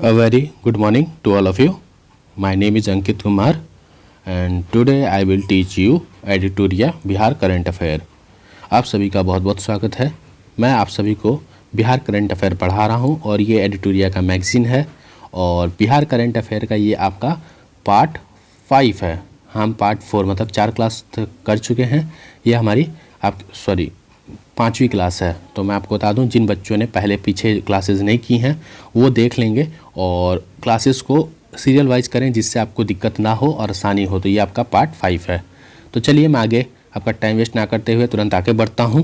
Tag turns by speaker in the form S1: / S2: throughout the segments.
S1: A very good morning to all of you. My name is Ankit Kumar and today I will teach you editorial Bihar current affair. आप सभी का बहुत बहुत स्वागत है। मैं आप सभी को बिहार करंट अफेयर पढ़ा रहा हूं और ये एडिटोरिया का मैगज़ीन है और बिहार करंट अफेयर का ये आपका पार्ट 5 है। हम पार्ट 4 मतलब 4 क्लास तक कर चुके हैं। ये हमारी 5वीं क्लास है। तो मैं आपको बता दूं, जिन बच्चों ने पहले पीछे क्लासेस नहीं की हैं वो देख लेंगे और क्लासेस को सीरियल वाइज करें जिससे आपको दिक्कत ना हो और आसानी हो। तो ये आपका पार्ट 5 है। तो चलिए मैं आगे आपका टाइम वेस्ट ना करते हुए तुरंत आगे बढ़ता हूं।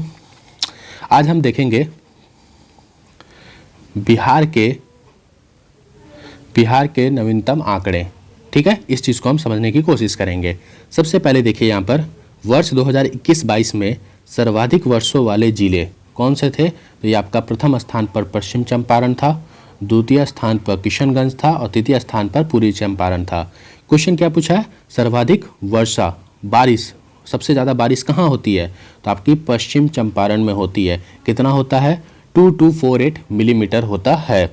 S1: आज हम देखेंगे बिहार के नवीनतम आंकड़े। ठीक है, इस चीज़ को हम समझने की कोशिश करेंगे। सबसे पहले देखिए यहाँ पर वर्ष 2021-22 में सर्वाधिक वर्षों वाले जिले कौन से थे। तो ये आपका प्रथम स्थान पर पश्चिम चंपारण था, द्वितीय स्थान पर किशनगंज था और तृतीय स्थान पर पूर्वी चंपारण था। क्वेश्चन क्या पूछा है? सर्वाधिक वर्षा, बारिश, सबसे ज़्यादा बारिश कहाँ होती है? तो आपकी पश्चिम चंपारण में होती है। कितना होता है? 2248 मिलीमीटर होता है।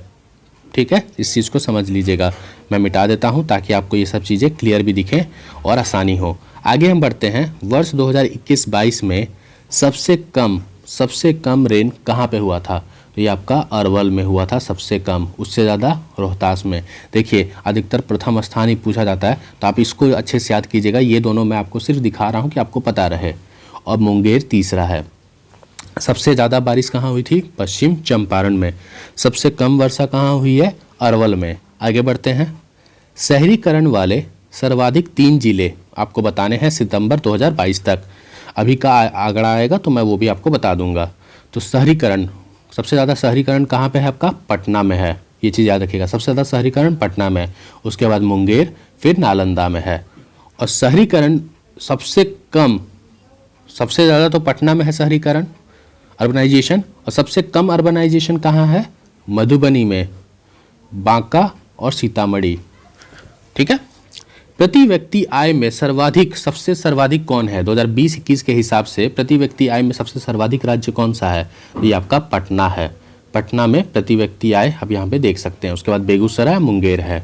S1: ठीक है, इस चीज़ को समझ लीजिएगा। मैं मिटा देता हूँ ताकि आपको ये सब चीज़ें क्लियर भी दिखें और आसानी हो। आगे हम बढ़ते हैं। वर्ष 2021-22 में सबसे कम रेन कहाँ पे हुआ था? तो ये आपका अरवल में हुआ था सबसे कम, उससे ज़्यादा रोहतास में। देखिए अधिकतर प्रथम स्थान ही पूछा जाता है तो आप इसको अच्छे से याद कीजिएगा। ये दोनों मैं आपको सिर्फ दिखा रहा हूँ कि आपको पता रहे। और मुंगेर तीसरा है। सबसे ज़्यादा बारिश कहाँ हुई थी? पश्चिम चंपारण में। सबसे कम वर्षा कहाँ हुई है? अरवल में। आगे बढ़ते हैं। शहरीकरण वाले सर्वाधिक 3 जिले आपको बताने हैं सितंबर 2022 तक। अभी का आंकड़ा आएगा तो मैं वो भी आपको बता दूंगा। तो शहरीकरण, सबसे ज़्यादा शहरीकरण कहाँ पे है? आपका पटना में है। ये चीज़ याद रखिएगा, सबसे ज़्यादा शहरीकरण पटना में है, उसके बाद मुंगेर, फिर नालंदा में है। और शहरीकरण सबसे ज़्यादा तो पटना में है शहरीकरण, अर्बनाइजेशन। और सबसे कम अर्बनाइजेशन कहाँ है? मधुबनी में, बांका और सीतामढ़ी। ठीक है। प्रति व्यक्ति आय में सबसे सर्वाधिक कौन है? 2020-21 के हिसाब से प्रति व्यक्ति आय में सबसे सर्वाधिक राज्य कौन सा है? ये आपका पटना है। पटना में प्रति व्यक्ति आय आप यहाँ पे देख सकते हैं। उसके बाद बेगूसराय, मुंगेर है।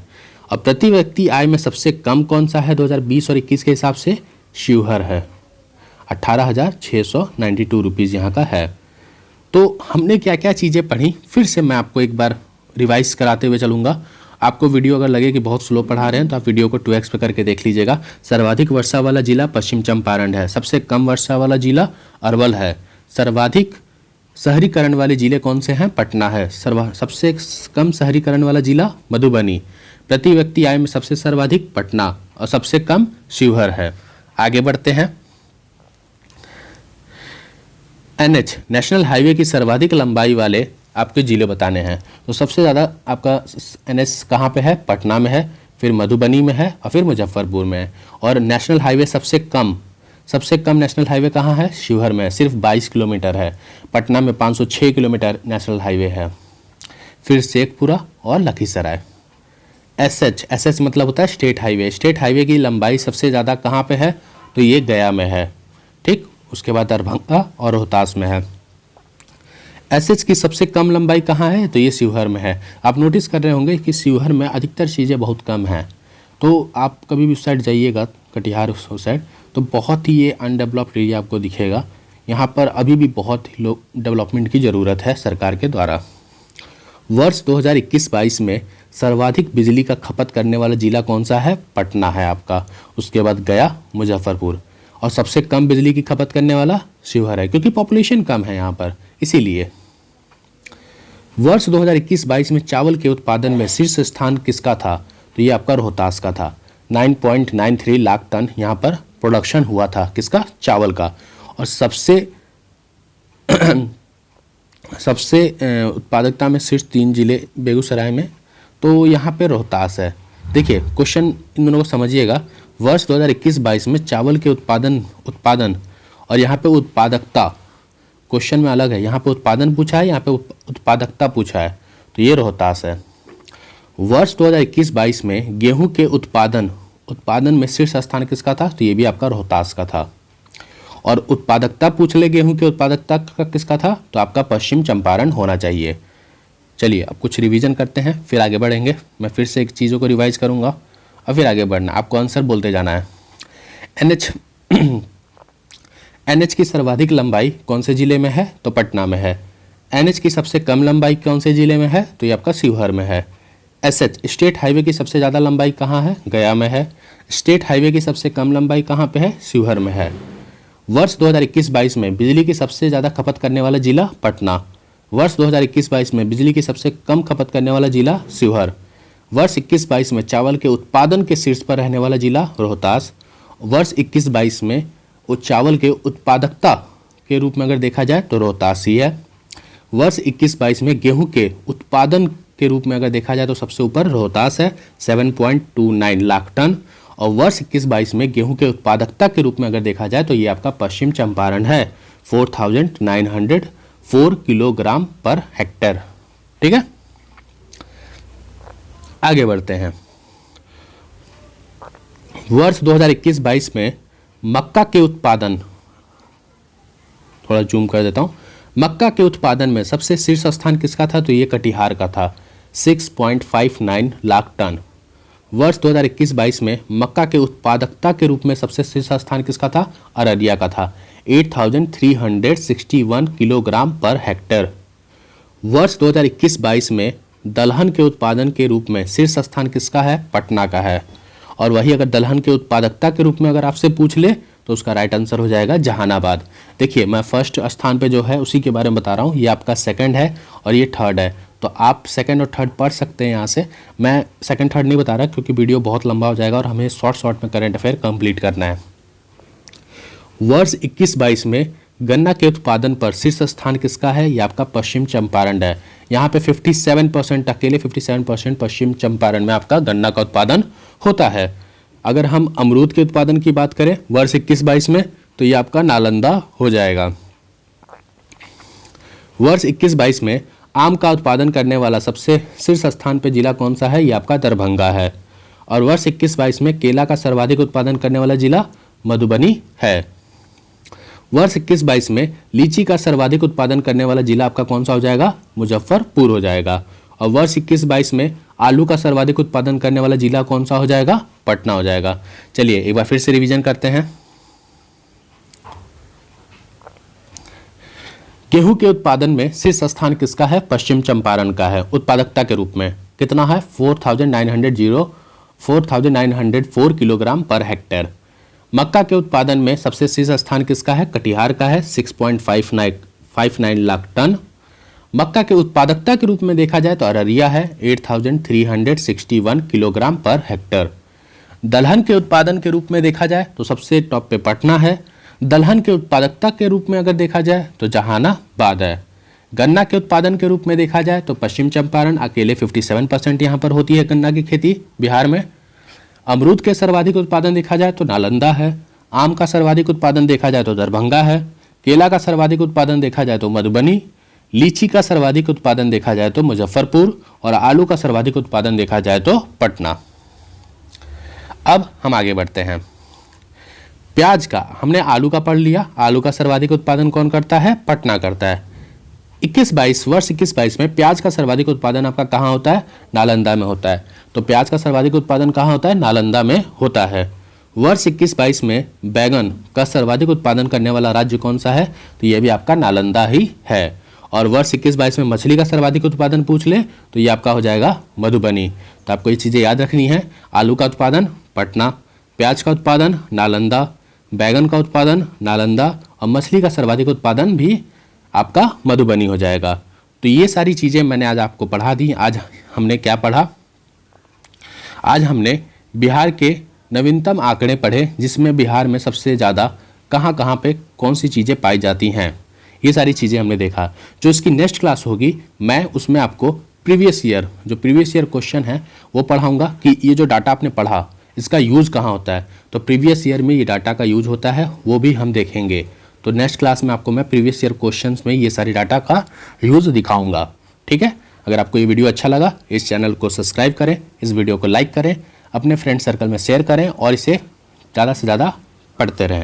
S1: और प्रति व्यक्ति आय में सबसे कम कौन सा है 2020 और 21 के हिसाब से? शिवहर है। 18,692 रुपीज़ यहाँ का है। तो हमने क्या क्या चीज़ें पढ़ी फिर से मैं आपको एक बार रिवाइज कराते हुए चलूँगा। आपको वीडियो अगर लगे कि बहुत स्लो पढ़ा रहे हैं तो आप वीडियो को 2x पे करके देख लीजिएगा। सर्वाधिक वर्षा वाला जिला पश्चिम चंपारण है। सबसे कम वर्षा वाला जिला अरवल है। सर्वाधिक शहरीकरण वाले जिले कौन से हैं? पटना है। सबसे कम शहरीकरण वाला जिला मधुबनी। प्रति व्यक्ति आय में सबसे सर्वाधिक पटना और सबसे कम शिवहर है। आगे बढ़ते हैं। NH नेशनल हाईवे की सर्वाधिक लंबाई वाले आपके जिले बताने हैं। तो सबसे ज़्यादा आपका NH कहाँ पे है? पटना में है, फिर मधुबनी में है और फिर मुजफ्फरपुर में है। और नेशनल हाईवे सबसे कम नेशनल हाईवे कहाँ है? शिवहर में, सिर्फ 22 किलोमीटर है। पटना में 506 किलोमीटर नेशनल हाईवे है। फिर शेखपुरा और लखीसराय। SH मतलब होता है स्टेट हाईवे। स्टेट हाईवे की लंबाई सबसे ज़्यादा कहाँ पे है? तो ये गया में है। ठीक, उसके बाद दरभंगा और रोहतास में है। SH की सबसे कम लंबाई कहाँ है? तो ये शिवहर में है। आप नोटिस कर रहे होंगे कि शिवहर में अधिकतर चीज़ें बहुत कम हैं। तो आप कभी भी उस साइड जाइएगा, कटिहार उस साइड, तो बहुत ही ये अनडेवलप्ड एरिया आपको दिखेगा। यहाँ पर अभी भी बहुत ही डेवलपमेंट की ज़रूरत है सरकार के द्वारा। वर्ष 2021-22 में सर्वाधिक बिजली का खपत करने वाला जिला कौन सा है? पटना है आपका। उसके बाद गया, मुजफ्फरपुर। और सबसे कम बिजली की खपत करने वाला शिवहर है, क्योंकि पॉपुलेशन कम है यहाँ पर, इसीलिए। वर्ष 2021-22 में चावल के उत्पादन में शीर्ष स्थान किसका था? तो ये आपका रोहतास का था। 9.93 लाख टन यहाँ पर प्रोडक्शन हुआ था। किसका? चावल का। और सबसे उत्पादकता में शीर्ष 3 जिले बेगूसराय में, तो यहाँ पे रोहतास है। देखिए क्वेश्चन इन दोनों को समझिएगा। वर्ष 2021-22 में चावल के उत्पादन और यहाँ पे उत्पादकता क्वेश्चन में अलग है। यहाँ पे उत्पादन पूछा है, यहाँ पे उत्पादकता पूछा है, तो ये रोहतास है। वर्ष 2021-22 में गेहूं के उत्पादन में शीर्ष स्थान किसका था? तो ये भी आपका रोहतास का था। और उत्पादकता पूछ ले गेहूं के उत्पादकता का किसका था? तो आपका पश्चिम चंपारण होना चाहिए। चलिए अब कुछ रिवीजन करते हैं, फिर आगे बढ़ेंगे। मैं फिर से एक चीज़ों को रिवाइज करूँगा और फिर आगे बढ़ना, आपको आंसर बोलते जाना है। NH की सर्वाधिक लंबाई कौन से ज़िले में है? तो पटना में है। NH की सबसे कम लंबाई कौन से ज़िले में है? तो ये आपका शिवहर में है। SH स्टेट हाईवे की सबसे ज़्यादा लंबाई कहाँ है? गया में है। स्टेट हाईवे की सबसे कम लंबाई कहाँ पे है? शिवहर में है। वर्ष 2021-22 में बिजली की सबसे ज़्यादा खपत करने वाला जिला? पटना। वर्ष 2021-22 में बिजली की सबसे कम खपत करने वाला जिला? शिवहर। वर्ष 21-22 में चावल के उत्पादन के शीर्ष पर रहने वाला जिला? रोहतास। वर्ष 21-22 में चावल के उत्पादकता के रूप में अगर देखा जाए तो रोहतास ही है। वर्ष 21-22 में गेहूं के उत्पादन के रूप में अगर देखा जाए तो सबसे ऊपर रोहतास है 7.29 लाख टन। और वर्ष 21-22 में गेहूं के उत्पादकता के रूप में अगर देखा जाए तो ये आपका पश्चिम चंपारण है 4904 किलोग्राम पर हेक्टेयर। ठीक है, आगे बढ़ते हैं। वर्ष 2021-22 में मक्का के उत्पादन, थोड़ा जूम कर देता हूं, मक्का के उत्पादन में सबसे शीर्ष स्थान किसका था? तो ये कटिहार का था 6.59 लाख टन। वर्ष 2021-22 में मक्का के उत्पादकता के रूप में सबसे शीर्ष स्थान किसका था? अररिया का था 8361 किलोग्राम पर हेक्टेयर। वर्ष 2021-22 में दलहन के उत्पादन के रूप में शीर्ष स्थान किसका है? पटना का है। और वही अगर दलहन के उत्पादकता के रूप में अगर आपसे पूछ ले तो उसका राइट आंसर हो जाएगा जहानाबाद। देखिए मैं फर्स्ट स्थान पे जो है उसी के बारे में बता रहा हूँ, ये आपका सेकंड है और ये थर्ड है, तो आप सेकंड और थर्ड पढ़ सकते हैं यहाँ से। मैं सेकंड थर्ड नहीं बता रहा क्योंकि वीडियो बहुत लंबा हो जाएगा और हमें शॉर्ट में करंट अफेयर कंप्लीट करना है। वर्ष 21-22 में गन्ना के उत्पादन पर शीर्ष स्थान किसका है? ये आपका पश्चिम चंपारण है। यहाँ पे 57% अकेले 57% पश्चिम चंपारण में आपका गन्ना का उत्पादन होता है। अगर हम अमरूद के उत्पादन की बात करें वर्ष 21-22 में तो ये आपका नालंदा हो जाएगा। वर्ष 21-22 में आम का उत्पादन करने वाला सबसे शीर्ष स्थान पे जिला कौन सा है? ये आपका दरभंगा है। और वर्ष 21-22 में केला का सर्वाधिक उत्पादन करने वाला जिला मधुबनी है। वर्ष 21-22 में लीची का सर्वाधिक उत्पादन करने वाला जिला आपका कौन सा हो जाएगा? मुजफ्फरपुर हो जाएगा। और वर्ष 21-22 में आलू का सर्वाधिक उत्पादन करने वाला जिला कौन सा हो जाएगा? पटना हो जाएगा। चलिए एक बार फिर से रिवीजन करते हैं। गेहूं के उत्पादन में शीर्ष स्थान किसका है? पश्चिम चंपारण का है। उत्पादकता के रूप में कितना है? 4904 किलोग्राम पर हेक्टेयर। मक्का के उत्पादन में सबसे शीर्ष स्थान किसका है? कटिहार का है 6.59 लाख टन। मक्का के उत्पादकता के रूप में देखा जाए तो अररिया है 8361 किलोग्राम पर हेक्टेयर। दलहन के उत्पादन के रूप में देखा जाए तो सबसे टॉप पे पटना है। दलहन के उत्पादकता के रूप में अगर देखा जाए तो जहानाबाद है। गन्ना के उत्पादन के रूप में देखा जाए तो पश्चिम चंपारण अकेले 57% यहाँ पर होती है गन्ना की खेती बिहार में। अमरूद के सर्वाधिक उत्पादन देखा जाए तो नालंदा है। आम का सर्वाधिक उत्पादन देखा जाए तो दरभंगा है। केला का सर्वाधिक उत्पादन देखा जाए तो मधुबनी। लीची का सर्वाधिक उत्पादन देखा जाए तो मुजफ्फरपुर। और आलू का सर्वाधिक उत्पादन देखा जाए तो पटना। अब हम आगे बढ़ते हैं। प्याज का हमने आलू का पढ़ लिया। आलू का सर्वाधिक उत्पादन कौन करता है? पटना करता है। 21-22 वर्ष 21-22 में प्याज का सर्वाधिक उत्पादन आपका कहाँ होता है? नालंदा में होता है। तो प्याज का सर्वाधिक उत्पादन कहाँ होता है? नालंदा में होता है। वर्ष 21-22 में बैगन का सर्वाधिक उत्पादन करने वाला राज्य कौन सा है? तो यह भी आपका नालंदा ही है। और वर्ष 21-22 में मछली का सर्वाधिक उत्पादन पूछ ले तो ये आपका हो जाएगा मधुबनी। तो आपको ये चीज़ें याद रखनी है। आलू का उत्पादन पटना, प्याज का उत्पादन नालंदा, बैगन का उत्पादन नालंदा और मछली का सर्वाधिक उत्पादन भी आपका मधुबनी हो जाएगा। तो ये सारी चीज़ें मैंने आज आपको पढ़ा दी। आज हमने क्या पढ़ा? आज हमने बिहार के नवीनतम आंकड़े पढ़े जिसमें बिहार में सबसे ज़्यादा कहाँ कहाँ पे कौन सी चीज़ें पाई जाती हैं, ये सारी चीज़ें हमने देखा। जो इसकी नेक्स्ट क्लास होगी मैं उसमें आपको प्रीवियस ईयर क्वेश्चन है वो पढ़ाऊँगा कि ये जो डाटा आपने पढ़ा इसका यूज़ कहाँ होता है। तो प्रीवियस ईयर में ये डाटा का यूज होता है वो भी हम देखेंगे। तो नेक्स्ट क्लास में आपको मैं प्रीवियस ईयर क्वेश्चंस में ये सारी डाटा का यूज़ दिखाऊंगा। ठीक है, अगर आपको ये वीडियो अच्छा लगा इस चैनल को सब्सक्राइब करें, इस वीडियो को लाइक करें, अपने फ्रेंड सर्कल में शेयर करें और इसे ज़्यादा से ज़्यादा पढ़ते रहें।